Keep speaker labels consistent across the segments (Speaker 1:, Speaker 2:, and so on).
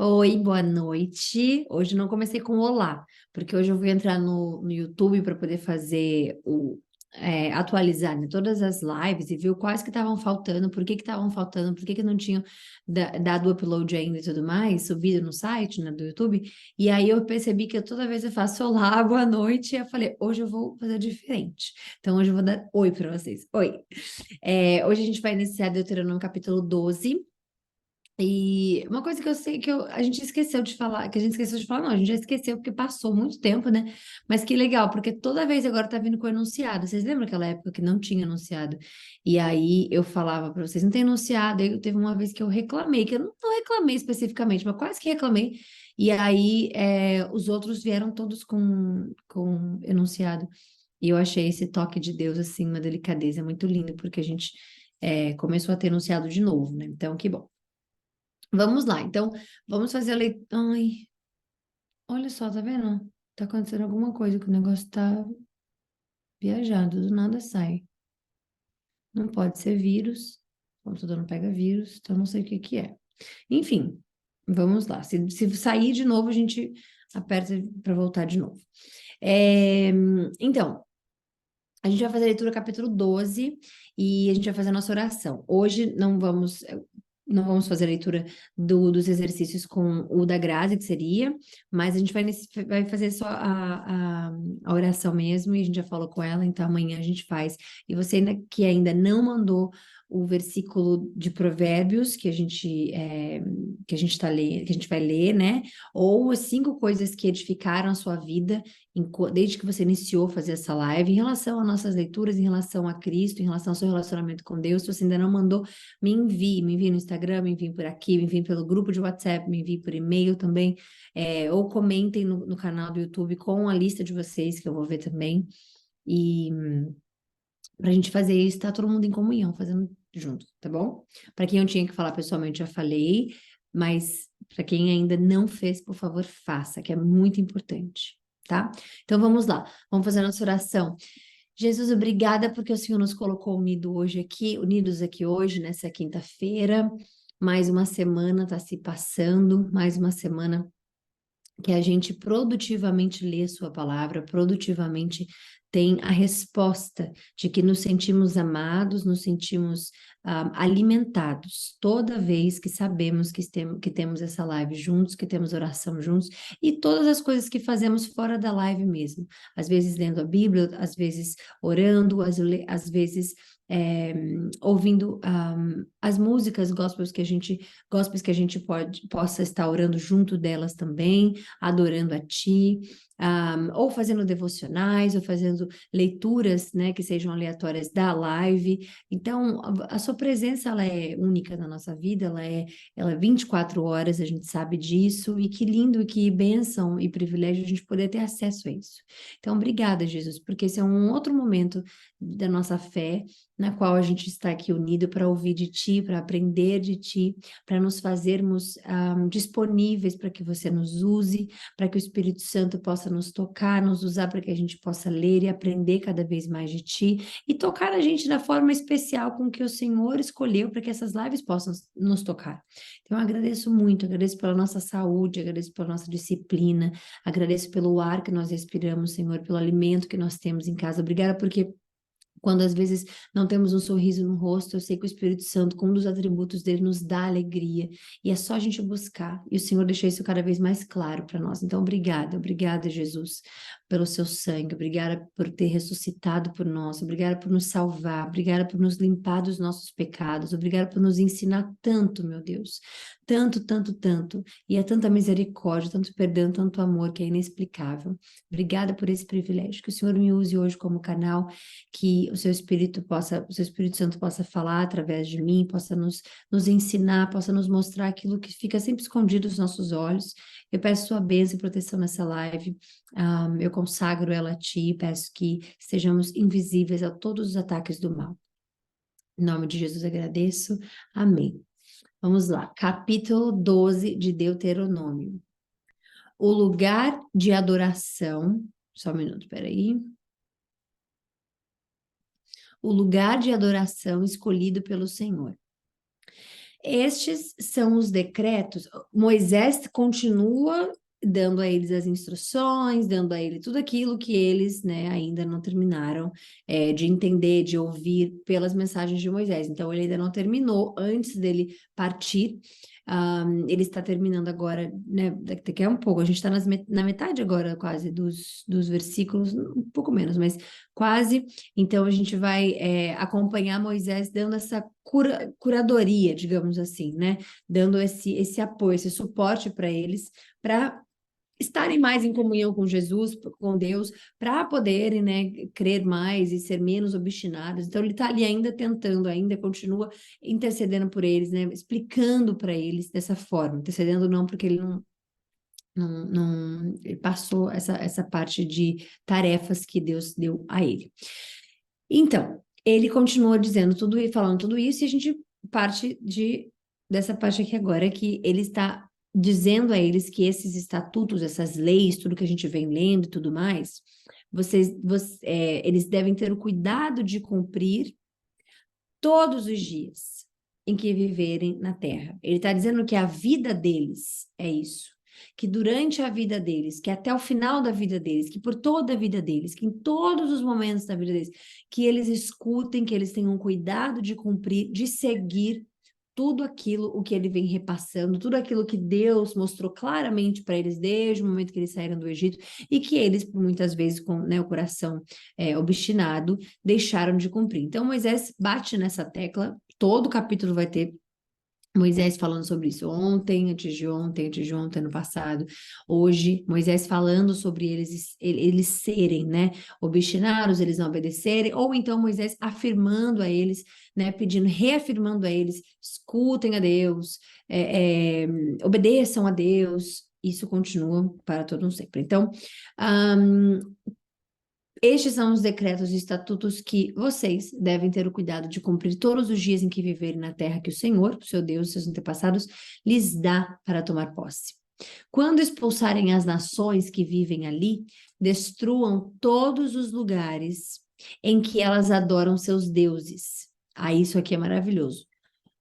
Speaker 1: Oi, boa noite. Hoje não comecei com olá, porque hoje eu vou entrar no YouTube para poder fazer atualizar, né, todas as lives e ver quais que estavam faltando, por que que estavam faltando, por que que não tinham dado o upload ainda e tudo mais, subido no site, né, do YouTube. E aí eu percebi que toda vez eu faço olá, boa noite, e eu falei, hoje eu vou fazer diferente. Então hoje eu vou dar oi para vocês. Oi. Hoje a gente vai iniciar Deuteronômio capítulo 12. E uma coisa que eu sei que a gente esqueceu de falar, que a gente esqueceu de falar, não, a gente já esqueceu porque passou muito tempo, né? Mas que legal, porque toda vez agora tá vindo com enunciado. Vocês lembram aquela época que não tinha enunciado? E aí eu falava para vocês, não tem enunciado. Aí teve uma vez que eu reclamei, que eu não reclamei especificamente, mas quase que reclamei. E aí os outros vieram todos com enunciado. E eu achei esse toque de Deus, assim, uma delicadeza muito lindo, porque a gente começou a ter enunciado de novo, né? Então, que bom. Vamos lá, então, vamos fazer a leitura. Ai, olha só, tá vendo? Tá acontecendo alguma coisa que o negócio tá viajado, do nada sai. Não pode ser vírus, o computador não pega vírus, então não sei o que que é. Enfim, vamos lá. Se sair de novo, a gente aperta para voltar de novo. Então, a gente vai fazer a leitura capítulo 12 e a gente vai fazer a nossa oração. Hoje não vamos fazer a leitura dos exercícios com o da Grazi, que seria, mas a gente vai fazer só a oração mesmo, e a gente já falou com ela, então amanhã a gente faz. E você que ainda não mandou o versículo de Provérbios que a gente tá lendo, que a gente vai ler, né? Ou as 5 coisas que edificaram a sua vida desde que você iniciou a fazer essa live, em relação às nossas leituras, em relação a Cristo, em relação ao seu relacionamento com Deus. Se você ainda não mandou, me envie no Instagram, me envie por aqui, me envie pelo grupo de WhatsApp, me envie por e-mail também, ou comentem no canal do YouTube com a lista de vocês, que eu vou ver também. E para a gente fazer isso, tá todo mundo em comunhão, fazendo junto, tá bom? Para quem eu tinha que falar pessoalmente, já falei, mas para quem ainda não fez, por favor, faça, que é muito importante, tá? Então vamos lá, vamos fazer a nossa oração. Jesus, obrigada porque o Senhor nos colocou unidos aqui hoje, nessa quinta-feira. Mais uma semana está se passando, mais uma semana que a gente produtivamente lê Sua palavra, produtivamente tem a resposta de que nos sentimos amados, nos sentimos alimentados toda vez que sabemos que temos essa live juntos, que temos oração juntos, e todas as coisas que fazemos fora da live mesmo. Às vezes lendo a Bíblia, às vezes orando, às vezes ouvindo as músicas gospels que a gente possa estar orando junto delas também, adorando a Ti, ou fazendo devocionais, ou fazendo leituras, né, que sejam aleatórias da live. Então, a Sua presença, ela é única na nossa vida, ela é 24 horas, a gente sabe disso, e que lindo, e que bênção e privilégio a gente poder ter acesso a isso. Então, obrigada, Jesus, porque esse é um outro momento da nossa fé, na qual a gente está aqui unido para ouvir de Ti, para aprender de Ti, para nos fazermos disponíveis para que você nos use, para que o Espírito Santo possa nos tocar, nos usar para que a gente possa ler e aprender cada vez mais de Ti e tocar a gente da forma especial com que o Senhor escolheu para que essas lives possam nos tocar. Então, eu agradeço muito, agradeço pela nossa saúde, agradeço pela nossa disciplina, agradeço pelo ar que nós respiramos, Senhor, pelo alimento que nós temos em casa. Obrigada porque quando às vezes não temos um sorriso no rosto, eu sei que o Espírito Santo, com um dos atributos dele, nos dá alegria. E é só a gente buscar. E o Senhor deixou isso cada vez mais claro para nós. Então, obrigada, Jesus, pelo seu sangue. Obrigada por ter ressuscitado por nós. Obrigada por nos salvar. Obrigada por nos limpar dos nossos pecados. Obrigada por nos ensinar tanto, meu Deus. Tanto, tanto, tanto. E é tanta misericórdia, tanto perdão, tanto amor que é inexplicável. Obrigada por esse privilégio. Que o Senhor me use hoje como canal, que o seu Espírito Santo possa falar através de mim, possa nos ensinar, possa nos mostrar aquilo que fica sempre escondido dos nossos olhos. Eu peço sua bênção e proteção nessa live, eu consagro ela a ti, peço que estejamos invisíveis a todos os ataques do mal. Em nome de Jesus agradeço, amém. Vamos lá, capítulo 12 de Deuteronômio. O lugar de adoração, só um minuto, peraí. O lugar de adoração escolhido pelo Senhor. Estes são os decretos. Moisés continua dando a eles as instruções, dando a ele tudo aquilo que eles, né, ainda não terminaram de entender, de ouvir pelas mensagens de Moisés. Então, ele ainda não terminou antes dele partir. Ele está terminando agora, né, daqui a um pouco, a gente está na metade agora quase dos versículos, um pouco menos, mas quase. Então, a gente vai acompanhar Moisés dando essa curadoria, digamos assim, né? Dando esse apoio, esse suporte para eles, para estarem mais em comunhão com Jesus, com Deus, para poderem, né, crer mais e ser menos obstinados. Então, ele está ali ainda tentando, ainda continua intercedendo por eles, né? Explicando para eles dessa forma. Intercedendo não porque ele não ele passou essa parte de tarefas que Deus deu a ele. Então, ele continua dizendo tudo e falando tudo isso, e a gente parte dessa parte aqui agora, que ele está dizendo a eles que esses estatutos, essas leis, tudo que a gente vem lendo e tudo mais, eles devem ter o cuidado de cumprir todos os dias em que viverem na terra. Ele está dizendo que a vida deles é isso. Que durante a vida deles, que até o final da vida deles, que por toda a vida deles, que em todos os momentos da vida deles, que eles escutem, que eles tenham cuidado de cumprir, de seguir tudo aquilo o que ele vem repassando, tudo aquilo que Deus mostrou claramente para eles desde o momento que eles saíram do Egito e que eles, muitas vezes, com, né, o coração obstinado, deixaram de cumprir. Então, Moisés bate nessa tecla, todo o capítulo vai ter Moisés falando sobre isso ontem, antes de ontem, ano passado, hoje, Moisés falando sobre eles serem, né, obstinados, eles não obedecerem, ou então Moisés afirmando a eles, né, pedindo, reafirmando a eles, escutem a Deus, obedeçam a Deus, isso continua para todo um sempre. Então, estes são os decretos e estatutos que vocês devem ter o cuidado de cumprir todos os dias em que viverem na terra que o Senhor, o seu Deus, seus antepassados, lhes dá para tomar posse. Quando expulsarem as nações que vivem ali, destruam todos os lugares em que elas adoram seus deuses. Ah, isso aqui é maravilhoso.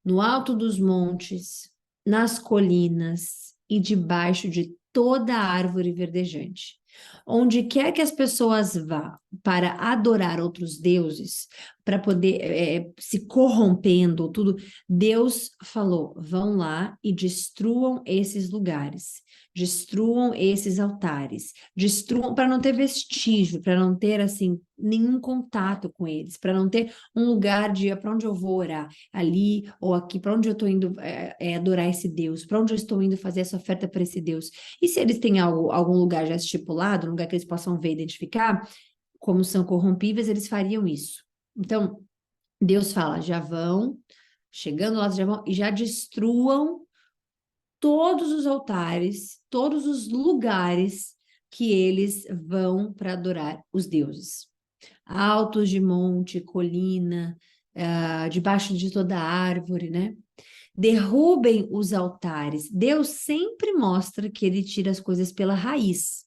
Speaker 1: No alto dos montes, nas colinas e debaixo de toda árvore verdejante. Onde quer que as pessoas vá para adorar outros deuses, para poder se corrompendo, tudo, Deus falou: vão lá e destruam esses lugares, destruam esses altares, destruam para não ter vestígio, para não ter assim nenhum contato com eles, para não ter um lugar de para onde eu vou orar, ali ou aqui, para onde eu estou indo adorar esse Deus, para onde eu estou indo fazer essa oferta para esse Deus. E se eles têm algum lugar já estipulado, um lugar que eles possam ver e identificar, como são corrompíveis, eles fariam isso. Então, Deus fala, já vão, chegando lá, já vão, e já destruam todos os altares, todos os lugares que eles vão para adorar os deuses. Altos de monte, colina, debaixo de toda árvore, né? Derrubem os altares. Deus sempre mostra que ele tira as coisas pela raiz.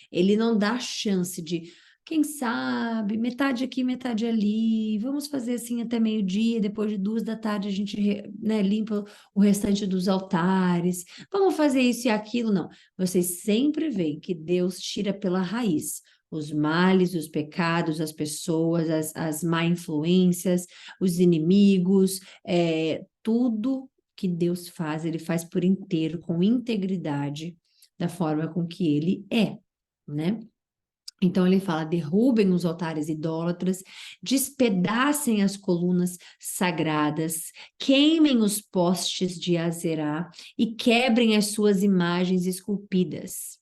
Speaker 1: Ele não dá chance de, quem sabe, metade aqui, metade ali. Vamos fazer assim até meio-dia, depois de 2 da tarde a gente, né, limpa o restante dos altares. Vamos fazer isso e aquilo. Não. Vocês sempre veem que Deus tira pela raiz os males, os pecados, as pessoas, as má influências, os inimigos, tudo que Deus faz, ele faz por inteiro, com integridade, da forma com que ele é, né? Então ele fala: derrubem os altares idólatras, despedacem as colunas sagradas, queimem os postes de Azerá e quebrem as suas imagens esculpidas.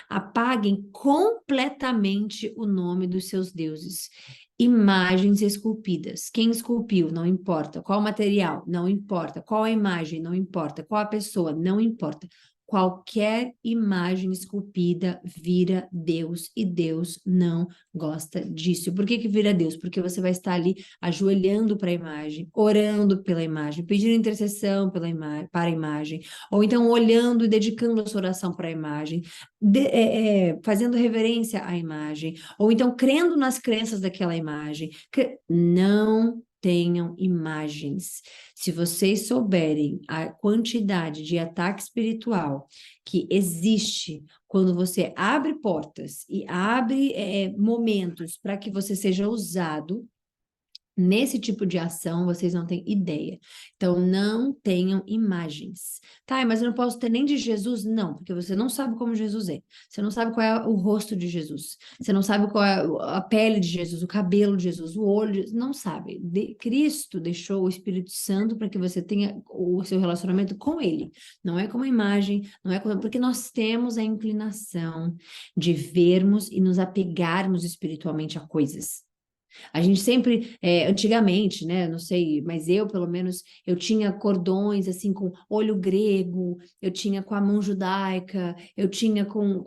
Speaker 1: Apaguem completamente o nome dos seus deuses. Imagens esculpidas. Quem esculpiu? Não importa. Qual material? Não importa. Qual a imagem? Não importa. Qual a pessoa? Não importa. Qualquer imagem esculpida vira Deus e Deus não gosta disso. Por que vira Deus? Porque você vai estar ali ajoelhando para a imagem, orando pela imagem, pedindo intercessão para a imagem, ou então olhando e dedicando a sua oração para a imagem, fazendo reverência à imagem, ou então crendo nas crenças daquela imagem. Não tenham imagens. Se vocês souberem a quantidade de ataque espiritual que existe quando você abre portas e abre momentos para que você seja usado, nesse tipo de ação, vocês não têm ideia. Então, não tenham imagens. Tá, mas eu não posso ter nem de Jesus? Não, porque você não sabe como Jesus é. Você não sabe qual é o rosto de Jesus. Você não sabe qual é a pele de Jesus, o cabelo de Jesus, o olho de Jesus. Não sabe. Cristo deixou o Espírito Santo para que você tenha o seu relacionamento com Ele. Não é com uma imagem, não é com... Porque nós temos a inclinação de vermos e nos apegarmos espiritualmente a coisas. A gente sempre, antigamente, né, não sei, mas eu, pelo menos, eu tinha cordões, assim, com olho grego, eu tinha com a mão judaica, eu tinha com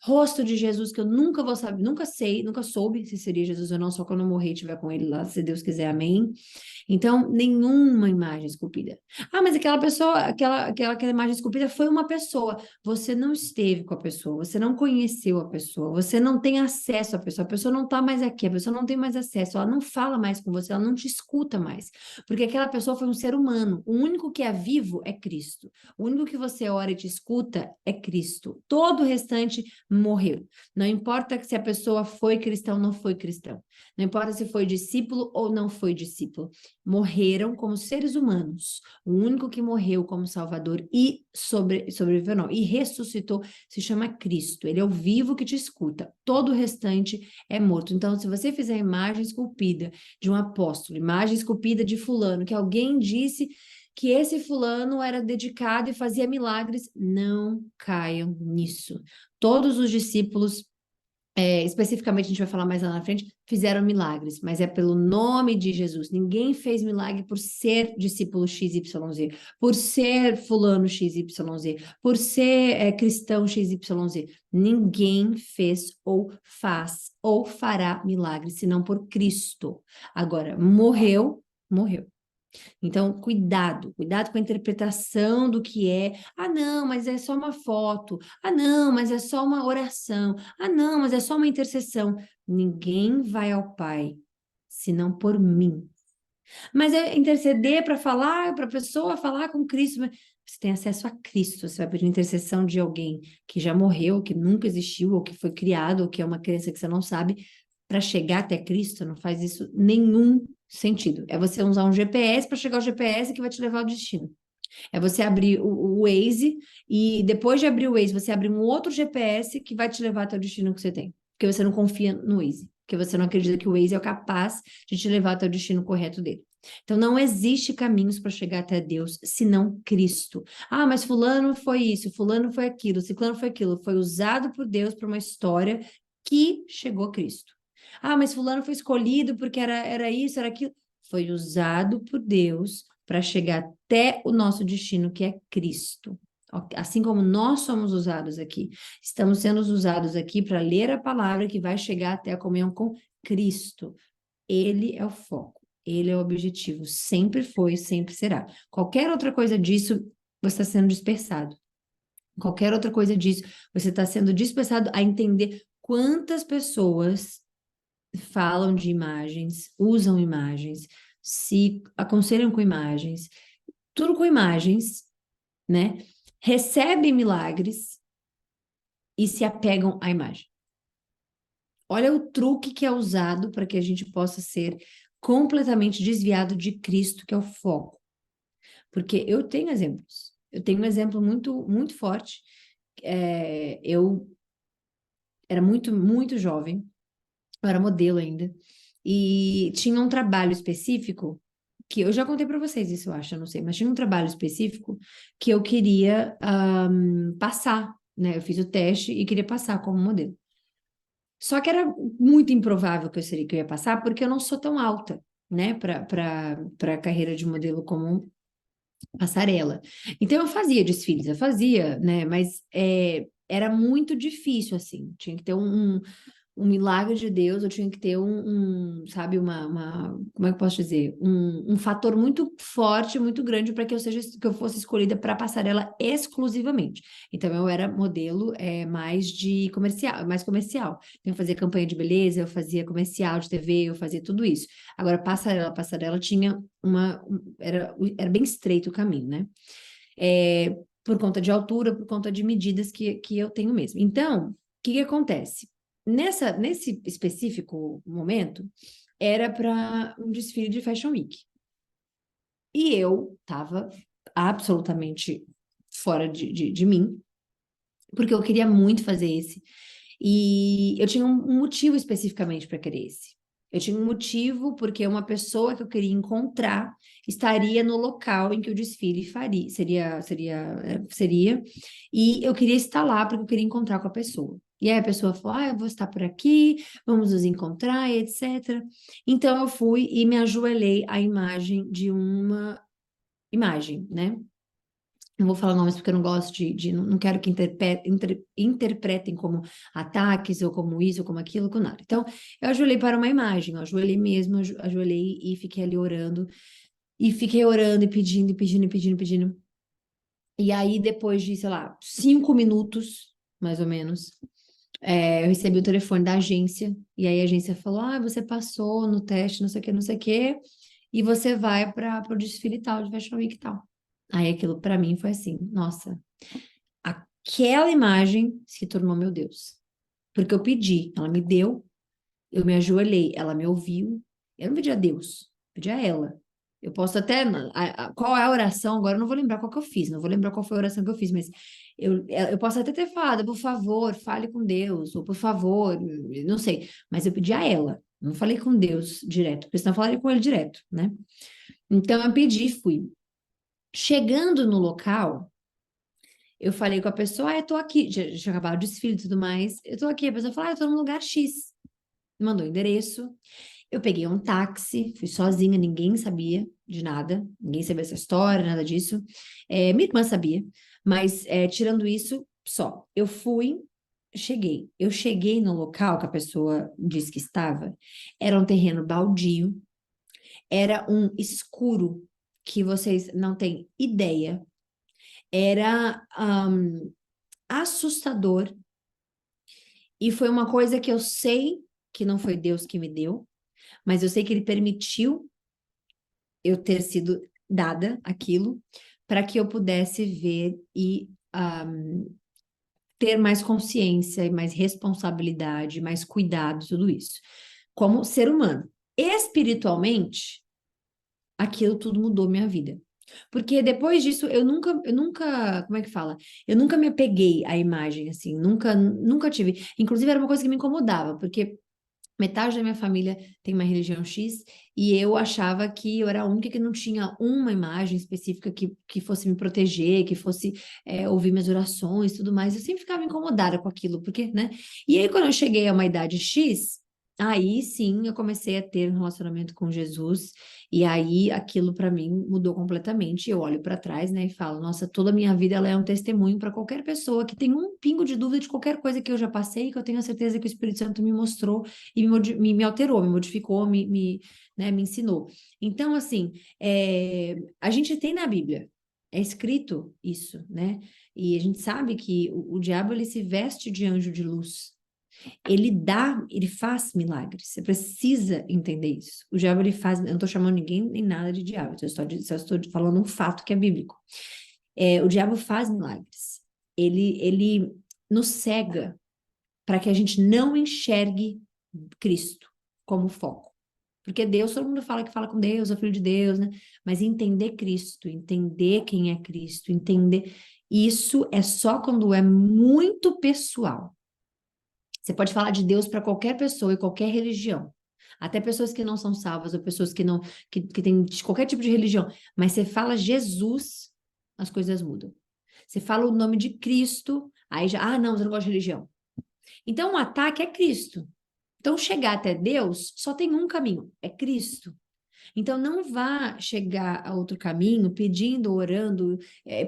Speaker 1: rosto de Jesus, que eu nunca vou saber, nunca soube se seria Jesus ou não, só quando eu morrer e estiver com ele lá, se Deus quiser, amém. Então, nenhuma imagem esculpida. Ah, mas aquela pessoa, aquela imagem esculpida foi uma pessoa. Você não esteve com a pessoa, você não conheceu a pessoa, você não tem acesso à pessoa, a pessoa não está mais aqui, a pessoa não tem mais acesso, ela não fala mais com você, ela não te escuta mais. Porque aquela pessoa foi um ser humano. O único que é vivo é Cristo. O único que você ora e te escuta é Cristo. Todo o restante morreu. Não importa se a pessoa foi cristão ou não foi cristão. Não importa se foi discípulo ou não foi discípulo. Morreram como seres humanos. O único que morreu como Salvador e sobreviveu, não, e ressuscitou, se chama Cristo. Ele é o vivo que te escuta. Todo o restante é morto. Então, se você fizer imagem esculpida de um apóstolo, imagem esculpida de fulano, que alguém disse que esse fulano era dedicado e fazia milagres, não caiam nisso. Todos os discípulos especificamente, a gente vai falar mais lá na frente, fizeram milagres, mas é pelo nome de Jesus. Ninguém fez milagre por ser discípulo XYZ, por ser fulano XYZ, por ser cristão XYZ. Ninguém fez ou faz ou fará milagre, senão por Cristo. Agora, morreu, morreu. Então, cuidado com a interpretação do que é. Ah, não, mas é só uma foto. Ah, não, mas é só uma oração. Ah, não, mas é só uma intercessão. Ninguém vai ao Pai senão por mim. Mas é interceder para falar, para a pessoa falar com Cristo. Mas você tem acesso a Cristo. Você vai pedir intercessão de alguém que já morreu, que nunca existiu, ou que foi criado, ou que é uma criança que você não sabe, para chegar até Cristo. Não faz isso nenhum sentido. É você usar um GPS para chegar ao GPS que vai te levar ao destino. É você abrir o Waze e depois de abrir o Waze, você abrir um outro GPS que vai te levar até o destino que você tem. Porque você não confia no Waze. Porque você não acredita que o Waze é capaz de te levar até o destino correto dele. Então, não existe caminhos para chegar até Deus senão Cristo. Ah, mas fulano foi isso, fulano foi aquilo, ciclano foi aquilo. Foi usado por Deus para uma história que chegou a Cristo. Ah, mas fulano foi escolhido porque era isso, era aquilo. Foi usado por Deus para chegar até o nosso destino, que é Cristo. Assim como nós somos usados aqui, estamos sendo usados aqui para ler a palavra que vai chegar até a comunhão com Cristo. Ele é o foco, ele é o objetivo, sempre foi, sempre será. Qualquer outra coisa disso, você está sendo dispersado. Qualquer outra coisa disso, você está sendo dispersado a entender quantas pessoas falam de imagens, usam imagens, se aconselham com imagens, tudo com imagens, né? Recebem milagres e se apegam à imagem. Olha o truque que é usado para que a gente possa ser completamente desviado de Cristo, que é o foco. Porque eu tenho exemplos. Eu tenho um exemplo muito, muito forte. Eu era muito, muito jovem, eu era modelo ainda, e tinha um trabalho específico que eu já contei para vocês isso, eu acho, eu não sei, mas tinha um trabalho específico que eu queria passar, né? Eu fiz o teste e queria passar como modelo. Só que era muito improvável que eu ia passar, porque eu não sou tão alta, né, para a carreira de modelo como passarela. Então eu fazia desfiles, eu fazia, né, mas era muito difícil, assim, tinha que ter um milagre de Deus, eu tinha que ter sabe, como é que eu posso dizer? Um fator muito forte, muito grande para que eu fosse escolhida para a passarela exclusivamente. Então, eu era modelo mais de comercial, mais comercial. Então, eu fazia campanha de beleza, eu fazia comercial de TV, eu fazia tudo isso. Agora, passarela tinha era bem estreito o caminho, né? Por conta de altura, por conta de medidas que eu tenho mesmo. Então, o que que acontece? Nesse específico momento, era para um desfile de Fashion Week. E eu estava absolutamente fora de mim, porque eu queria muito fazer esse. E eu tinha um motivo especificamente para querer esse. Eu tinha um motivo porque uma pessoa que eu queria encontrar estaria no local em que o desfile seria, e eu queria estar lá porque eu queria encontrar com a pessoa. E aí a pessoa falou: eu vou estar por aqui, vamos nos encontrar, e etc. Então eu fui e me ajoelhei à imagem de uma imagem, né? Não vou falar nomes porque eu não gosto não quero que interpretem como ataques, ou como isso, ou como aquilo, com nada. Então, eu ajoelhei para uma imagem, eu ajoelhei mesmo, ajoelhei e fiquei ali orando, e fiquei orando e pedindo, e pedindo, e pedindo, e pedindo. E aí, depois de, sei lá, 5 minutos, mais ou menos, eu recebi o telefone da agência, e aí a agência falou: você passou no teste, não sei o que, não sei o que, e você vai para o desfile tal, de Fashion Week e tal. Aí aquilo para mim foi assim, nossa, aquela imagem se tornou meu Deus. Porque eu pedi, ela me deu, eu me ajoelhei, ela me ouviu. Eu não pedi a Deus, pedi a ela. Eu posso até. Qual é a oração? Agora eu não vou lembrar qual que eu fiz, não vou lembrar qual foi a oração que eu fiz, mas eu posso até ter falado: por favor, fale com Deus, ou por favor, não sei. Mas eu pedi a ela, não falei com Deus direto, porque senão eu falaria com ele direto, né? Então eu pedi e fui. Chegando no local, eu falei com a pessoa: eu tô aqui, já tinha acabado o desfile e tudo mais, eu tô aqui. A pessoa falou: eu tô no lugar X. Me mandou o endereço. Eu peguei um táxi, fui sozinha, ninguém sabia de nada, ninguém sabia essa história, nada disso. Minha irmã sabia, mas tirando isso, só. Eu cheguei no local que a pessoa disse que estava, era um terreno baldio, era um escuro que vocês não têm ideia, era assustador, e foi uma coisa que eu sei que não foi Deus que me deu, mas eu sei que ele permitiu eu ter sido dada aquilo para que eu pudesse ver e ter mais consciência e mais responsabilidade, mais cuidado, tudo isso. Como ser humano. Espiritualmente, aquilo tudo mudou minha vida. Porque depois disso, eu nunca, como é que fala? Eu nunca me apeguei à imagem, assim, nunca tive. Inclusive, era uma coisa que me incomodava, porque metade da minha família tem uma religião X, e eu achava que eu era a única que não tinha uma imagem específica que fosse me proteger, que fosse ouvir minhas orações e tudo mais. Eu sempre ficava incomodada com aquilo, porque, né? E aí, quando eu cheguei a uma idade X, aí sim eu comecei a ter um relacionamento com Jesus, e aí aquilo para mim mudou completamente. Eu olho para trás, né, e falo: nossa, toda a minha vida ela é um testemunho para qualquer pessoa que tem um pingo de dúvida de qualquer coisa que eu já passei, que eu tenho a certeza que o Espírito Santo me mostrou e me alterou, me modificou, né, me ensinou. Então, assim, a gente tem na Bíblia, é escrito isso, né? E a gente sabe que o diabo, ele se veste de anjo de luz. Ele faz milagres. Você precisa entender isso. O diabo, ele faz, eu não estou chamando ninguém nem nada de diabo, eu estou falando um fato que é bíblico. O diabo faz milagres. Ele nos cega para que a gente não enxergue Cristo como foco. Porque Deus, todo mundo fala que fala com Deus, é o Filho de Deus, né? Mas entender Cristo, entender quem é Cristo, entender isso é só quando é muito pessoal. Você pode falar de Deus para qualquer pessoa e qualquer religião. Até pessoas que não são salvas, ou pessoas que têm qualquer tipo de religião. Mas você fala Jesus, as coisas mudam. Você fala o nome de Cristo, aí já, não, você não gosta de religião. Então, o ataque é Cristo. Então, chegar até Deus só tem um caminho, é Cristo. Então, não vá chegar a outro caminho pedindo, orando,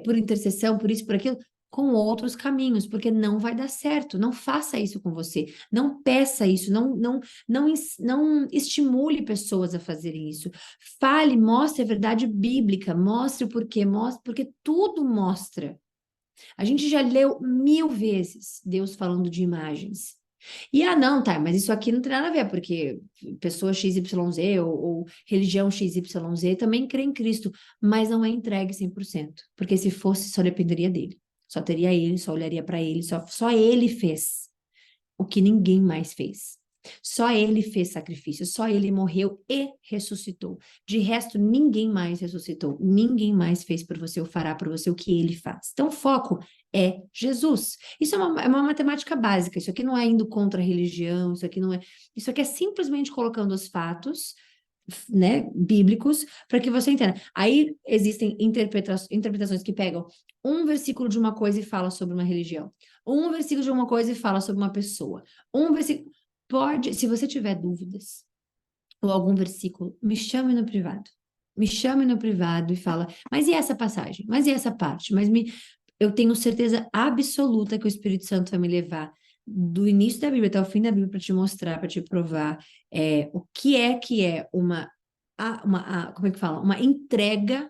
Speaker 1: por intercessão, por isso, por aquilo, com outros caminhos, porque não vai dar certo. Não faça isso com você. Não peça isso. Não estimule pessoas a fazerem isso. Fale, mostre a verdade bíblica, mostre o porquê, mostre, porque tudo mostra. A gente já leu 1000 vezes Deus falando de imagens. E não, tá, mas isso aqui não tem nada a ver, porque pessoa XYZ ou religião XYZ também crê em Cristo, mas não é entregue 100%, porque se fosse, só dependeria dele. Só teria ele, só olharia para ele, só ele fez o que ninguém mais fez. Só ele fez sacrifício, só ele morreu e ressuscitou. De resto, ninguém mais ressuscitou, ninguém mais fez por você ou fará por você o que ele faz. Então, o foco é Jesus. Isso é uma matemática básica, isso aqui não é indo contra a religião, isso aqui não é. Isso aqui é simplesmente colocando os fatos, né, bíblicos, para que você entenda. Aí existem interpretações que pegam um versículo de uma coisa e fala sobre uma religião, um versículo de uma coisa e fala sobre uma pessoa, um versículo. Pode, se você tiver dúvidas ou algum versículo, me chame no privado. Me chame no privado e fala, mas e essa passagem? Mas e essa parte? Eu tenho certeza absoluta que o Espírito Santo vai me levar do início da Bíblia até o fim da Bíblia para te mostrar, para te provar o que é como é que fala? Uma entrega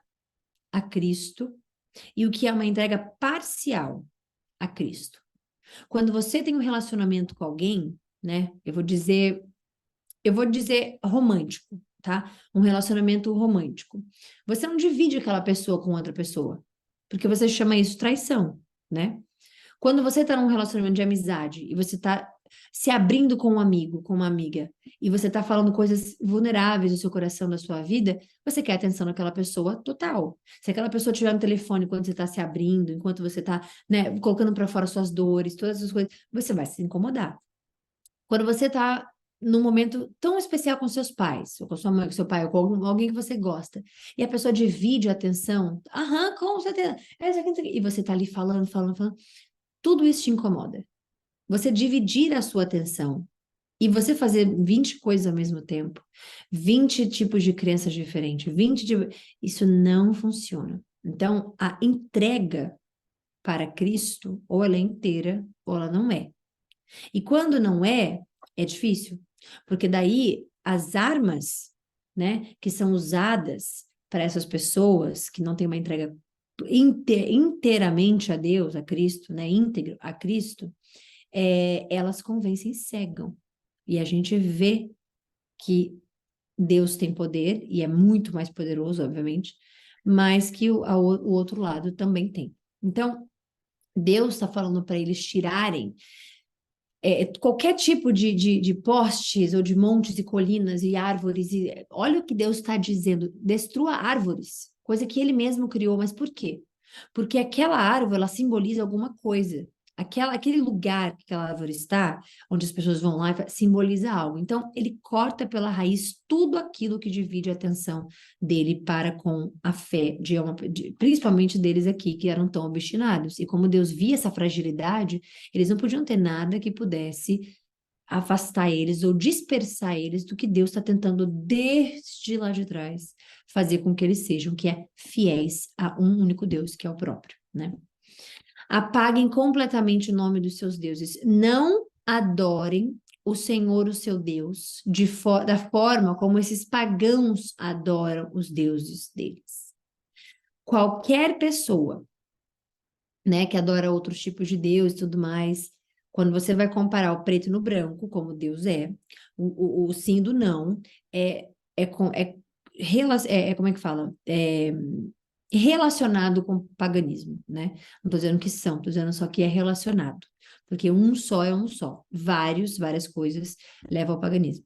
Speaker 1: a Cristo e o que é uma entrega parcial a Cristo. Quando você tem um relacionamento com alguém, né? Eu vou dizer romântico, tá? Um relacionamento romântico. Você não divide aquela pessoa com outra pessoa, porque você chama isso traição, né? Quando você tá num relacionamento de amizade e você tá se abrindo com um amigo, com uma amiga, e você tá falando coisas vulneráveis do seu coração, da sua vida, você quer atenção daquela pessoa total. Se aquela pessoa estiver no telefone quando você tá se abrindo, enquanto você tá, né, colocando para fora suas dores, todas as coisas, você vai se incomodar. Quando você tá num momento tão especial com seus pais, ou com sua mãe, com seu pai, ou com alguém que você gosta, e a pessoa divide a atenção, aham, com certeza, e você tá ali falando, falando, falando, tudo isso te incomoda. Você dividir a sua atenção e você fazer 20 coisas ao mesmo tempo, 20 tipos de crenças diferentes, isso não funciona. Então, a entrega para Cristo, ou ela é inteira, ou ela não é. E quando não é, é difícil, porque daí as armas, né, que são usadas para essas pessoas que não têm uma entrega inteiramente a Deus, a Cristo, né, íntegro a Cristo, elas convencem e cegam. E a gente vê que Deus tem poder, e é muito mais poderoso, obviamente, mas que o outro lado também tem. Então, Deus está falando para eles tirarem qualquer tipo de postes ou de montes e colinas e árvores. Olha o que Deus está dizendo: destrua árvores, coisa que ele mesmo criou. Mas por quê? Porque aquela árvore, ela simboliza alguma coisa. Aquele lugar que aquela árvore está, onde as pessoas vão lá, simboliza algo. Então, ele corta pela raiz tudo aquilo que divide a atenção dele para com a fé, principalmente deles aqui, que eram tão obstinados. E como Deus via essa fragilidade, eles não podiam ter nada que pudesse afastar eles ou dispersar eles do que Deus está tentando desde lá de trás fazer com que eles sejam, que é fiéis a um único Deus, que é o próprio, né? Apaguem completamente o nome dos seus deuses. Não adorem o Senhor, o seu Deus, da forma como esses pagãos adoram os deuses deles. Qualquer pessoa, né, que adora outros tipos de Deus e tudo mais, quando você vai comparar o preto no branco, como Deus é, o sim do não, como é que fala? Relacionado com o paganismo, né? Não estou dizendo que são, estou dizendo só que é relacionado. Porque um só é um só. Várias coisas levam ao paganismo.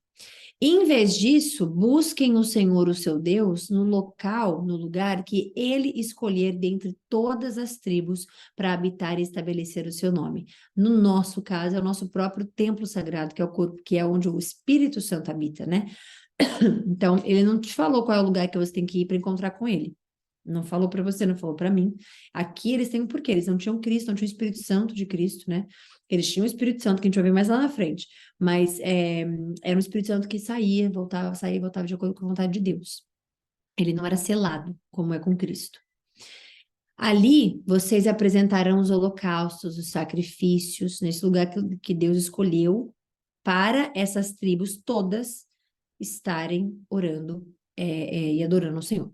Speaker 1: Em vez disso, busquem o Senhor, o seu Deus, no local, no lugar que ele escolher dentre todas as tribos para habitar e estabelecer o seu nome. No nosso caso, é o nosso próprio templo sagrado, que é o corpo, que é onde o Espírito Santo habita, né? Então, ele não te falou qual é o lugar que você tem que ir para encontrar com ele. Não falou para você, não falou para mim. Aqui eles têm um porquê, eles não tinham Cristo, não tinham o Espírito Santo de Cristo, né? Eles tinham o Espírito Santo, que a gente vai ver mais lá na frente, mas era um Espírito Santo que saía e voltava de acordo com a vontade de Deus. Ele não era selado, como é com Cristo. Ali vocês apresentarão os holocaustos, os sacrifícios, nesse lugar que Deus escolheu para essas tribos todas estarem orando e adorando o Senhor.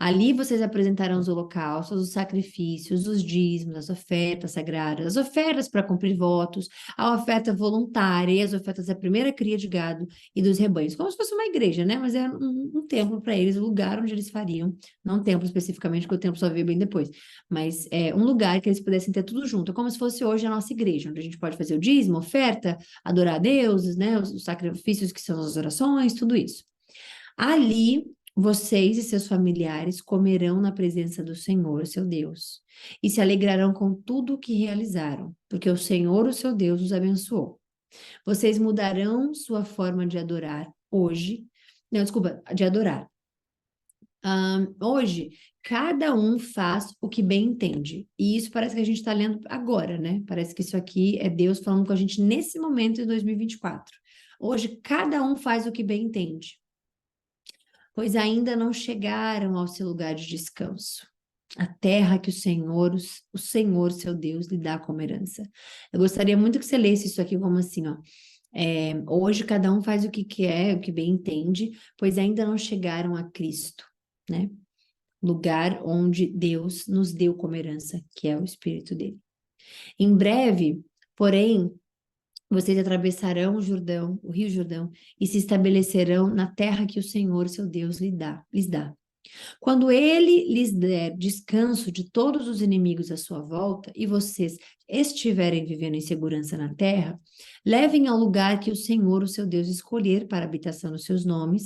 Speaker 1: Ali vocês apresentarão os holocaustos, os sacrifícios, os dízimos, as ofertas sagradas, as ofertas para cumprir votos, a oferta voluntária e as ofertas da primeira cria de gado e dos rebanhos. Como se fosse uma igreja, né? Mas era um templo para eles, um lugar onde eles fariam, não um templo especificamente, porque o templo só veio bem depois, mas um lugar que eles pudessem ter tudo junto, como se fosse hoje a nossa igreja, onde a gente pode fazer o dízimo, oferta, adorar a Deus, né? Os sacrifícios que são as orações, tudo isso. Ali vocês e seus familiares comerão na presença do Senhor, seu Deus, e se alegrarão com tudo o que realizaram, porque o Senhor, o seu Deus, os abençoou. Vocês mudarão sua forma de adorar hoje. Não, desculpa, de adorar. Hoje, cada um faz o que bem entende. E isso parece que a gente está lendo agora, né? Parece que isso aqui é Deus falando com a gente nesse momento de 2024. Hoje, cada um faz o que bem entende, pois ainda não chegaram ao seu lugar de descanso, a terra que o Senhor, seu Deus, lhe dá como herança. Eu gostaria muito que você lesse isso aqui como assim, ó. Hoje cada um faz o que quer, o que bem entende, pois ainda não chegaram a Cristo, né? Lugar onde Deus nos deu como herança, que é o Espírito dele. Em breve, porém, vocês atravessarão o Jordão, o Rio Jordão, e se estabelecerão na terra que o Senhor, seu Deus, lhes dá. Quando ele lhes der descanso de todos os inimigos à sua volta, e vocês estiverem vivendo em segurança na terra, levem ao lugar que o Senhor, o seu Deus, escolher para a habitação do seu nome,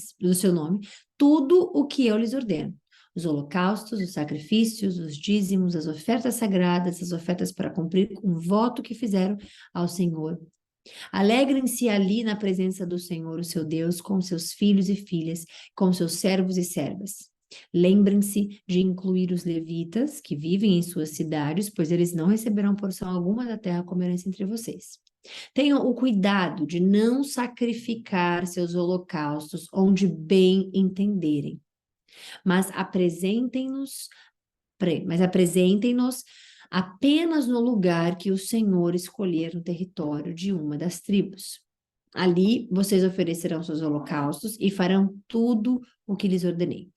Speaker 1: tudo o que eu lhes ordeno. Os holocaustos, os sacrifícios, os dízimos, as ofertas sagradas, as ofertas para cumprir o voto que fizeram ao Senhor. Alegrem-se ali na presença do Senhor, o seu Deus, com seus filhos e filhas, com seus servos e servas. Lembrem-se de incluir os levitas, que vivem em suas cidades, pois eles não receberão porção alguma da terra como herança entre vocês. Tenham o cuidado de não sacrificar seus holocaustos onde bem entenderem, mas apresentem-nos apenas no lugar que o Senhor escolher no território de uma das tribos. Ali vocês oferecerão seus holocaustos e farão tudo o que lhes ordenei.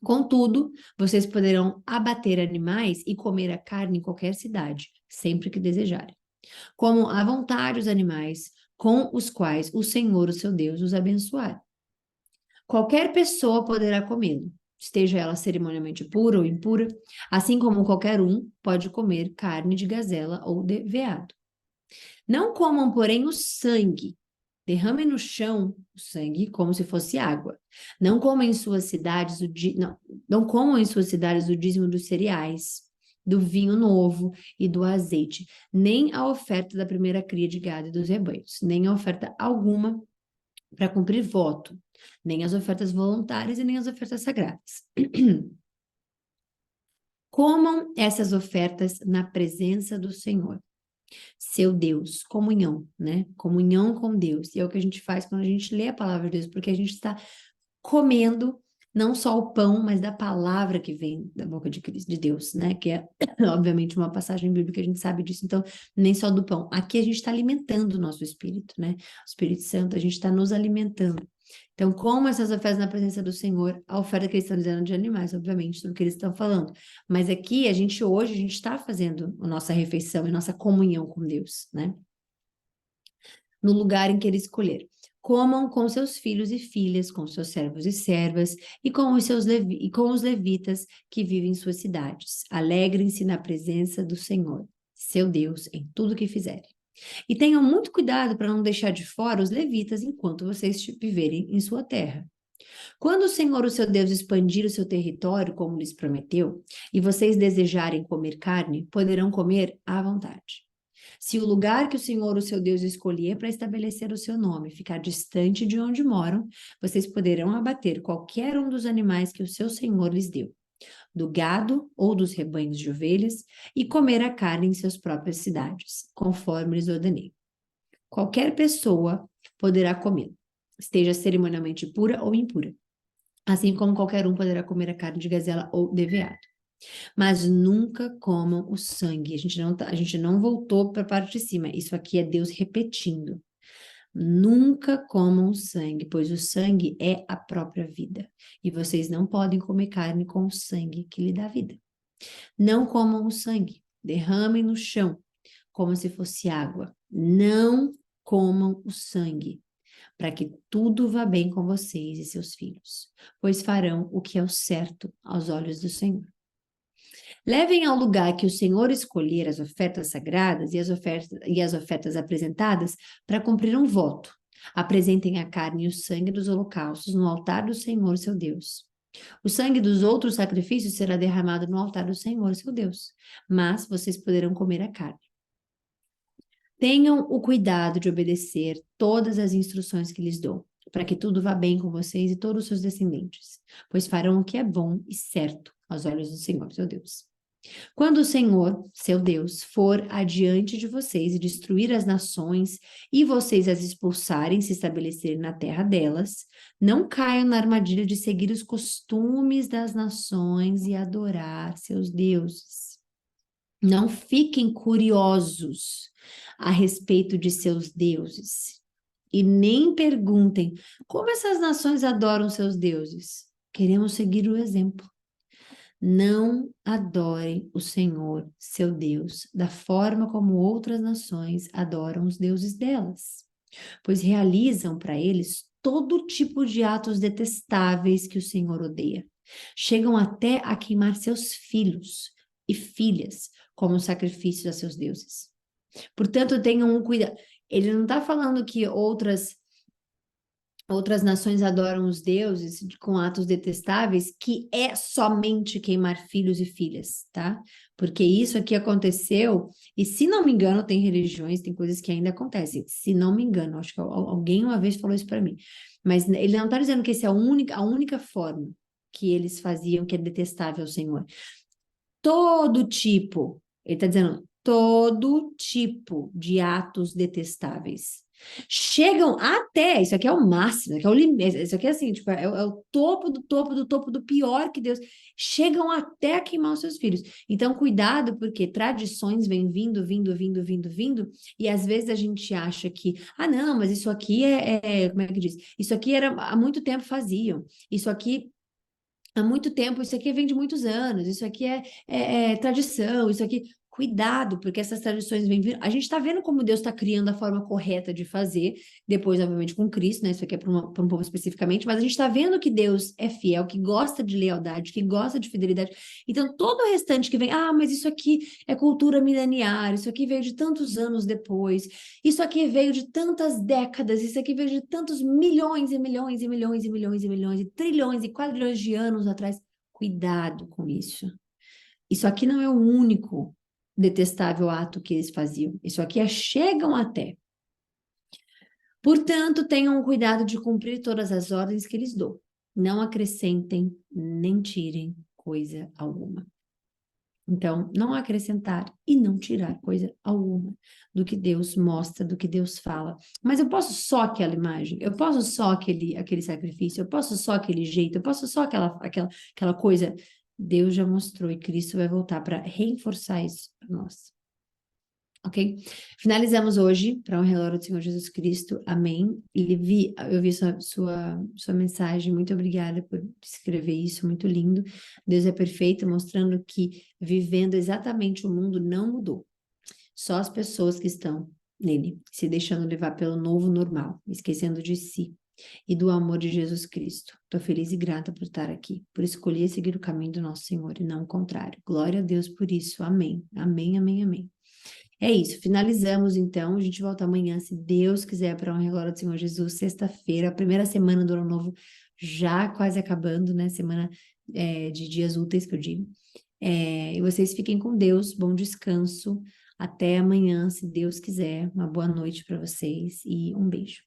Speaker 1: Contudo, vocês poderão abater animais e comer a carne em qualquer cidade, sempre que desejarem. Comam à vontade os animais com os quais o Senhor, o seu Deus, os abençoar. Qualquer pessoa poderá comê-lo, esteja ela cerimonialmente pura ou impura, assim como qualquer um pode comer carne de gazela ou de veado. Não comam, porém, o sangue. Derramem no chão o sangue como se fosse água. Não comam em suas cidades não comam em suas cidades o dízimo dos cereais, do vinho novo e do azeite, nem a oferta da primeira cria de gado e dos rebanhos, nem a oferta alguma para cumprir voto, nem as ofertas voluntárias e nem as ofertas sagradas. Comam essas ofertas na presença do Senhor, seu Deus, comunhão, né? Comunhão com Deus. E é o que a gente faz quando a gente lê a palavra de Deus, porque a gente está comendo não só o pão, mas da palavra que vem da boca de Cristo, de Deus, né? Que é, obviamente, uma passagem bíblica, a gente sabe disso, então, nem só do pão. Aqui a gente está alimentando o nosso espírito, né? O Espírito Santo, a gente está nos alimentando. Então, como essas ofertas na presença do Senhor, a oferta que eles estão dizendo de animais, obviamente, tudo que eles estão falando. Mas aqui, hoje, a gente está fazendo a nossa refeição e nossa comunhão com Deus, né? No lugar em que ele escolher. Comam com seus filhos e filhas, com seus servos e servas, e com os levitas que vivem em suas cidades. Alegrem-se na presença do Senhor, seu Deus, em tudo que fizerem. E tenham muito cuidado para não deixar de fora os levitas enquanto vocês viverem em sua terra. Quando o Senhor, o seu Deus, expandir o seu território, como lhes prometeu, e vocês desejarem comer carne, poderão comer à vontade. Se o lugar que o Senhor, o seu Deus, escolher para estabelecer o seu nome ficar distante de onde moram, vocês poderão abater qualquer um dos animais que o seu Senhor lhes deu, do gado ou dos rebanhos de ovelhas, e comer a carne em suas próprias cidades, conforme lhes ordenei. Qualquer pessoa poderá comer, esteja cerimonialmente pura ou impura, assim como qualquer um poderá comer a carne de gazela ou de veado. Mas nunca comam o sangue. A gente não voltou para a parte de cima. Isso aqui é Deus repetindo. Nunca comam o sangue, pois o sangue é a própria vida. E vocês não podem comer carne com o sangue que lhe dá vida. Não comam o sangue, derramem no chão, como se fosse água. Não comam o sangue, para que tudo vá bem com vocês e seus filhos, pois farão o que é o certo aos olhos do Senhor. Levem ao lugar que o Senhor escolher as ofertas sagradas e as ofertas apresentadas para cumprir um voto. Apresentem a carne e o sangue dos holocaustos no altar do Senhor, seu Deus. O sangue dos outros sacrifícios será derramado no altar do Senhor, seu Deus, mas vocês poderão comer a carne. Tenham o cuidado de obedecer todas as instruções que lhes dou, para que tudo vá bem com vocês e todos os seus descendentes, pois farão o que é bom e certo aos olhos do Senhor, seu Deus. Quando o Senhor, seu Deus, for adiante de vocês e destruir as nações e vocês as expulsarem, se estabelecerem na terra delas, não caiam na armadilha de seguir os costumes das nações e adorar seus deuses. Não fiquem curiosos a respeito de seus deuses e nem perguntem como essas nações adoram seus deuses. Queremos seguir o exemplo. Não adorem o Senhor, seu Deus, da forma como outras nações adoram os deuses delas, pois realizam para eles todo tipo de atos detestáveis que o Senhor odeia. Chegam até a queimar seus filhos e filhas como sacrifícios a seus deuses. Portanto, tenham um cuidado. Ele não está falando que outras nações adoram os deuses com atos detestáveis, que é somente queimar filhos e filhas, tá? Porque isso aqui aconteceu, e se não me engano, tem religiões, tem coisas que ainda acontecem. Se não me engano, acho que alguém uma vez falou isso para mim. Mas ele não está dizendo que essa é a única forma que eles faziam que é detestável ao Senhor. Todo tipo, ele está dizendo, todo tipo de atos detestáveis chegam até, isso aqui é o máximo, isso aqui é o limite, isso aqui é assim, tipo, é o topo do topo do topo do pior que Deus, chegam até a queimar os seus filhos. Então, cuidado, porque tradições vêm vindo, e às vezes a gente acha que, não, mas isso aqui como é que diz? Isso aqui era, há muito tempo faziam, isso aqui há muito tempo, isso aqui vem de muitos anos, isso aqui é tradição, isso aqui. Cuidado, porque essas tradições vêm vindo. A gente está vendo como Deus está criando a forma correta de fazer, depois, obviamente, com Cristo, né? Isso aqui é para um povo especificamente, mas a gente está vendo que Deus é fiel, que gosta de lealdade, que gosta de fidelidade. Então, todo o restante que vem, mas isso aqui é cultura mileniar, isso aqui veio de tantos anos depois, isso aqui veio de tantas décadas, isso aqui veio de tantos milhões e milhões e milhões e milhões e milhões e trilhões e quadrilhões de anos atrás. Cuidado com isso. Isso aqui não é o único detestável ato que eles faziam. Isso aqui chegam até. Portanto, tenham cuidado de cumprir todas as ordens que lhes dou. Não acrescentem nem tirem coisa alguma. Então, não acrescentar e não tirar coisa alguma do que Deus mostra, do que Deus fala. Mas eu posso só aquela imagem, eu posso só aquele sacrifício, eu posso só aquele jeito, eu posso só aquela coisa. Deus já mostrou e Cristo vai voltar para reforçar isso para nós. Ok? Finalizamos hoje para honrar glória do Senhor Jesus Cristo. Amém. Eu vi sua mensagem. Muito obrigada por escrever isso. Muito lindo. Deus é perfeito, mostrando que vivendo exatamente o mundo não mudou. Só as pessoas que estão nele, se deixando levar pelo novo normal, esquecendo de si e do amor de Jesus Cristo. Estou feliz e grata por estar aqui, por escolher seguir o caminho do nosso Senhor e não o contrário. Glória a Deus por isso. Amém. Amém, amém, amém. É isso, finalizamos então. A gente volta amanhã, se Deus quiser, para a honra e glória do Senhor Jesus, sexta-feira, a primeira semana do ano novo, já quase acabando, né? Semana de dias úteis, que eu digo. E vocês fiquem com Deus, bom descanso. Até amanhã, se Deus quiser. Uma boa noite para vocês e um beijo.